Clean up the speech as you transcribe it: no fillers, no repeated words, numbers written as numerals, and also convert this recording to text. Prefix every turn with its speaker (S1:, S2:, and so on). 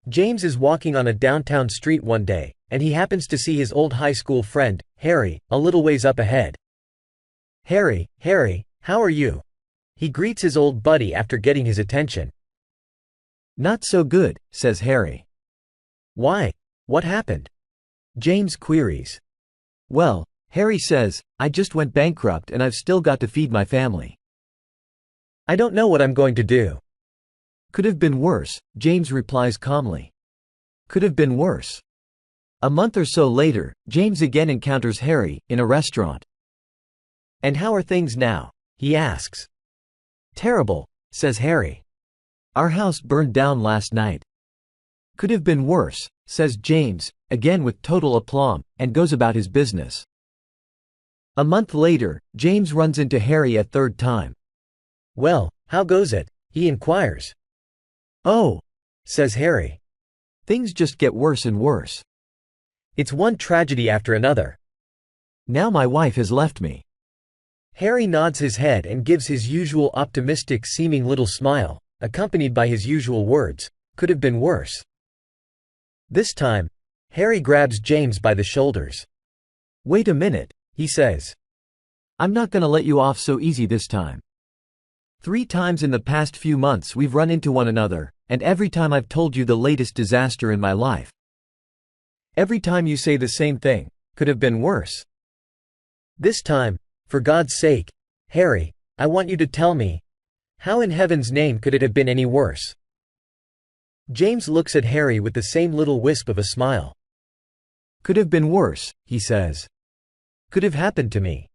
S1: James is walking on a downtown street one day, and he happens to see his old high school friend, Harry, a little ways up ahead. "Harry, Harry, how are you?" he greets his old buddy after getting his attention.
S2: "Not so good," says Harry.
S1: "Why? What happened?"
S2: James queries. "Well," Harry says, "I just went bankrupt and I've still got to feed my family."
S1: "I don't know what I'm going to do."
S2: "Could have been worse," James replies calmly. "Could have been worse." A month or so later, James again encounters Harry, in a restaurant.
S1: "And how are things now?" he asks.
S2: "Terrible," says Harry. "Our house burned down last night." "Could have been worse," says James, again with total aplomb, and goes about his business. A month later, James runs into Harry a third time.
S1: "Well, how goes it?" he inquires.
S2: "Oh," says
S1: Harry.
S2: "things just get worse and worse.
S1: It's one tragedy after another.
S2: Now my wife has left me."
S1: Harry nods his head and gives his usual optimistic-seeming little smile, accompanied by his usual words, "Could have been worse." This time, Harry grabs James by the shoulders.
S2: "Wait a minute,"
S1: he says.
S2: "I'm not gonna let you off so easy this time. 3 times in the past few months we've run into one another, and every time I've told you the latest disaster in my life.
S1: Every time you say the same thing, could have been worse. This time, for God's sake, Harry, I want you to tell me, how in heaven's name could it have been any worse?" James looks at Harry with the same little wisp of a smile.
S2: "Could have been worse," he says.
S1: "Could have happened to me."